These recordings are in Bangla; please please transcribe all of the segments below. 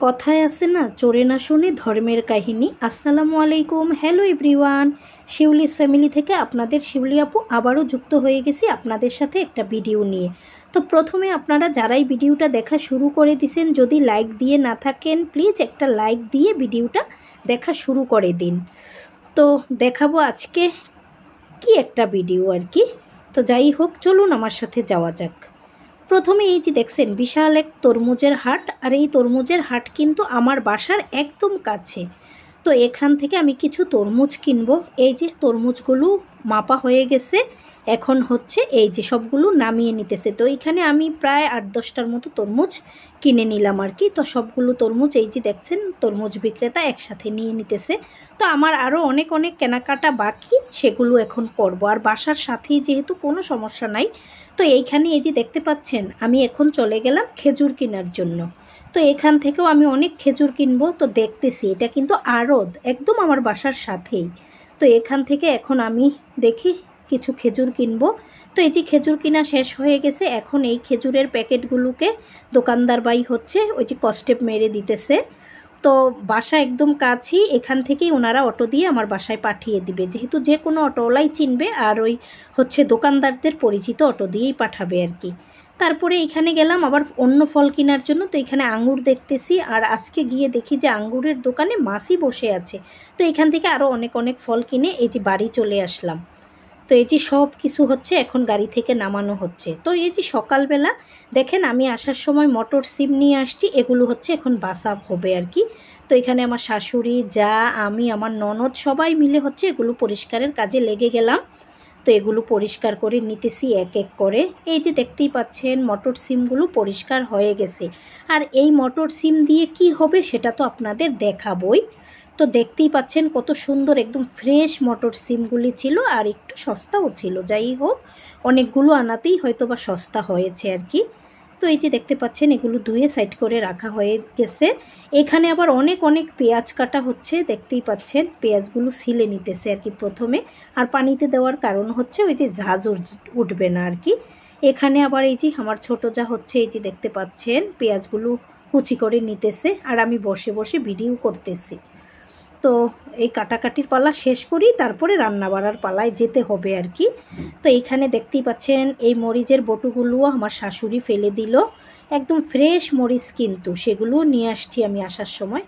কথায় আছে না, চোরে না শুনে ধর্মের কাহিনী। আসসালামু আলাইকুম, হ্যালো এভরিওয়ান। শিউলিস ফ্যামিলি থেকে আপনাদের শিউলি আপু আবারও যুক্ত হয়ে গেছি আপনাদের সাথে একটা ভিডিও নিয়ে। তো প্রথমে আপনারা যারাই ভিডিওটা দেখা শুরু করে দিয়েছেন, যদি লাইক দিয়ে না থাকেন প্লিজ একটা লাইক দিয়ে ভিডিওটা দেখা শুরু করে দিন। তো দেখাবো আজকে কি একটা ভিডিও আর কি। তো যাই হোক, চলুন আমার সাথে যাওয়া যাক। প্রথমে এই যে দেখছেন বিশাল এক তরমুজের হাট, আর এই তরমুজের হাট কিন্তু আমার বাসার একদম কাছে। তো এখান থেকে আমি কিছু তরমুজ কিনবো। এই যে তরমুজগুলো মাপা হয়ে গেছে, এখন হচ্ছে এই যে সবগুলো নামিয়ে নিতেছে। তো এখানে আমি প্রায় 8-10টার মতো তরমুজ কিনে নিলাম আর কি। তো সবগুলো তরমুজ এই যে দেখছেন তরমুজ বিক্রেতা একসাথে নিয়ে নিতেছে। তো আমার আরও অনেক কেনাকাটা বাকি, সেগুলো এখন করব। আর বাসার সাথেই যেহেতু কোনো সমস্যা নাই। তো এইখানে এই যে দেখতে পাচ্ছেন আমি এখন চলে গেলাম খেজুর কেনার জন্য। তো এখান থেকেও আমি অনেক খেজুর কিনবো। তো দেখতেছি এটা কিন্তু আড়ত একদম আমার বাসার সাথেই। তো এখান থেকে এখন আমি দেখি কিছু খেজুর কিনবো। তো এই যে খেজুর কিনা শেষ হয়ে গেছে, এখন এই খেজুরের প্যাকেটগুলোকে দোকানদার বাই হচ্ছে ওই যে কস্টেপ মেরে দিতেছে। তো বাসা একদম কাছেই, এখান থেকেই ওনারা অটো দিয়ে আমার বাসায় পাঠিয়ে দিবে, যেহেতু যে কোনো অটোওয়ালাই চিনবে, আর ওই হচ্ছে দোকানদারদের পরিচিত অটো দিয়েই পাঠাবে আর কি। তারপরে এখানে গেলাম আবার অন্য ফল কেনার জন্য। তো এখানে আঙ্গুর দেখতেছি, আর আজকে গিয়ে দেখি যে আঙ্গুরের দোকানে মাসি বসে আছে। তো এখান থেকে আরও অনেক ফল কিনে এই যে বাড়ি চলে আসলাম। তো এই যে সব কিছু হচ্ছে এখন গাড়ি থেকে নামানো হচ্ছে। তো এই যে সকালবেলা দেখেন আমি আসার সময় মটর সিম নিয়ে আসছি, এগুলো হচ্ছে এখন বাসা হবে আর কি। তো এখানে আমার শাশুড়ি, যা, আমি, আমার ননদ সবাই মিলে হচ্ছে এগুলো পরিষ্কারের কাজে লেগে গেলাম। তো এগুলো পরিষ্কার করে নিতেছি এক এক করে। এই যে দেখতেই পাচ্ছেন মটর সিমগুলো পরিষ্কার হয়ে গেছে। আর এই মটর সিম দিয়ে কি হবে সেটা তো আপনাদের দেখাবই। তো দেখতেই পাচ্ছেন কত সুন্দর একদম ফ্রেশ মটর সিমগুলি ছিল, আর একটু সস্তাও ছিল। যাই হোক, অনেকগুলো আনাতেই হয়তো বা সস্তা হয়েছে আর কি। তো এই যে দেখতে পাচ্ছেন এগুলো ধুয়ে সাইড করে রাখা হয়ে গেছে। এখানে আবার অনেক পেঁয়াজ কাটা হচ্ছে, দেখতেই পাচ্ছেন পেঁয়াজগুলো ছিলে নিতেছে আর কি প্রথমে। আর পানিতে দেওয়ার কারণ হচ্ছে ওই যে ঝাঁজ উঠবে না আর কি। এখানে আবার এই যে আমার ছোট যা হচ্ছে এই যে দেখতে পাচ্ছেন পেঁয়াজগুলো কুচি করে নিতেছে, আর আমি বসে বসে ভিডিও করতেছি। তো এই কাটাকাটির পালা শেষ করি, তারপরে রান্না বাড়ার পালায় যেতে হবে আর কি। তো এইখানে দেখতেই পাচ্ছেন এই মরিচের বটুগুলোও আমার শাশুড়ি ফেলে দিল, একদম ফ্রেশ মরিচ, কিন্তু সেগুলোও নিয়ে আসছি আমি আসার সময়।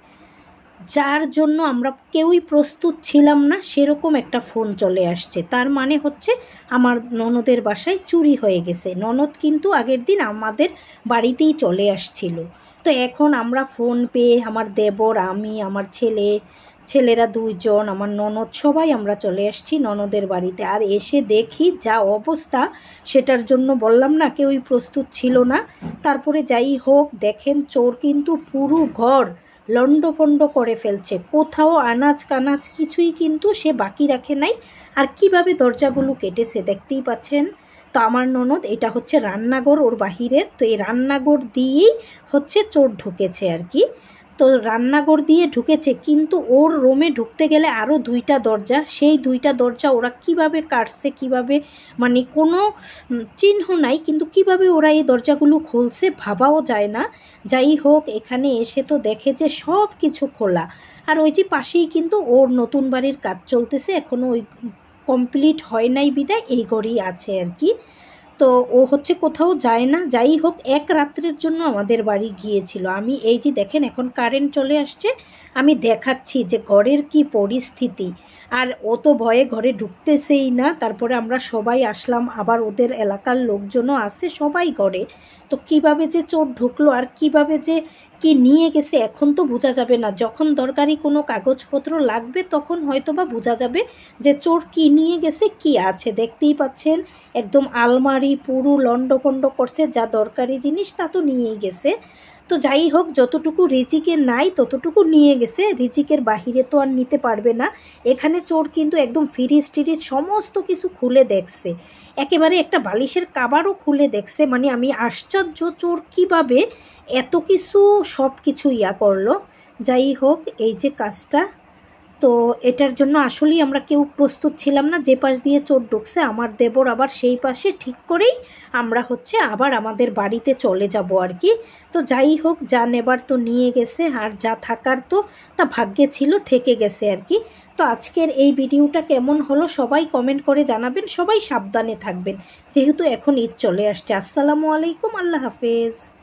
যার জন্য আমরা কেউই প্রস্তুত ছিলাম না, সেরকম একটা ফোন চলে আসছে। তার মানে হচ্ছে আমার ননদের বাসায় চুরি হয়ে গেছে। ননদ কিন্তু আগের দিন আমাদের বাড়িতেই চলে আসছিল। তো এখন আমরা ফোন পেয়ে আমার দেবর, আমি, আমার ছেলেরা 2জন, আমার ননদ, সবাই আমরা চলে আসছি ননদের বাড়িতে। আর এসে দেখি যা অবস্থা, সেটার জন্য বললাম না কেউই প্রস্তুত ছিল না। তারপরে যাই হোক দেখেন চোর কিন্তু পুরো ঘর লণ্ডভণ্ড করে ফেলছে, কোথাও আনাজ কানাজ কিছুই কিন্তু সে বাকি রাখে নাই। আর কিভাবে দরজাগুলো কেটেছে দেখতেই পাচ্ছেন। তো আমার ননদ, এটা হচ্ছে রান্নাঘর ওর বাহিরের, তো এই রান্নাঘর দিয়েই হচ্ছে চোর ঢুকেছে আর কি। তো রান্নাঘর দিয়ে ঢুকেছে, কিন্তু ওর রুমে ঢুকতে গেলে আরও 2টা দরজা, সেই 2টা দরজা ওরা কিভাবে কাটছে, কিভাবে, মানে কোনো চিহ্ন নাই, কিন্তু কিভাবে ওরা এই দরজাগুলো খুলছে ভাবাও যায় না। যাই হোক, এখানে এসে তো দেখে যে সব কিছু খোলা। আর ওই যে পাশেই কিন্তু ওর নতুন বাড়ির কাজ চলতেছে, এখনও ওই কমপ্লিট হয় নাই বিদায় এই ঘরেই আছে আর কি। তো ও হচ্ছে কোথাও যায় না। যাই হোক, এক রাত্রের জন্য আমাদের বাড়ি গিয়েছিল। আমি এই যে দেখেন এখন কারেন্ট চলে আসছে, আমি দেখাচ্ছি যে ঘরের কি পরিস্থিতি। আর ও তো ভয়ে ঘরে ঢুকতেছেই না। তারপরে আমরা সবাই আসলাম, আবার ওদের এলাকার লোকজনও আছে সবাই ঘরে। তো কিভাবে যে চোর ঢুকলো আর কিভাবে যে কি নিয়ে গেছে এখন তো বোঝা যাবে না। যখন দরকারি কোনো কাগজপত্র লাগবে তখন হয়তো বা বোঝা যাবে যে চোর কি নিয়ে গেছে, কি আছে। দেখতেই পাচ্ছেন একদম আলমারি পুরো লণ্ডভণ্ড করছে, যা দরকারি জিনিস তা তো নিয়েই গেছে। তো যাই হোক, যতটুকু রিজিকের নাই ততটুকু নিয়ে গেছে, রিজিকের বাহিরে তো আর নিতে পারবে না। এখানে চোর কিন্তু একদম ফ্রিজ টিরিজ সমস্ত কিছু খুলে দেখছে, একেবারে একটা বালিশের কাবারও খুলে দেখছে। মানে আমি আশ্চর্য, চোর কিভাবে এত কিছু সব কিছু করলো। যাই হোক, এই যে কাজটা তো এটার জন্য আসলেই আমরা কেউ প্রস্তুত ছিলাম না। যে পাশ দিয়ে চোর ঢুকছে আমার দেবর আবার সেই পাশে ঠিক করেই আমরা আবার আমাদের বাড়িতে চলে যাব আর কি। তো যাই হোক, যা নেবার তো নিয়ে গেছে, আর যা থাকার তো তা ভাগ্যে ছিল, থেকে গেছে আর কি। তো আজকের এই ভিডিওটা কেমন হলো সবাই কমেন্ট করে জানাবেন। সবাই সাবধানে থাকবেন, যেহেতু এখন ঈদ চলে আসছে। আসসালামু আলাইকুম, আল্লাহ হাফেজ।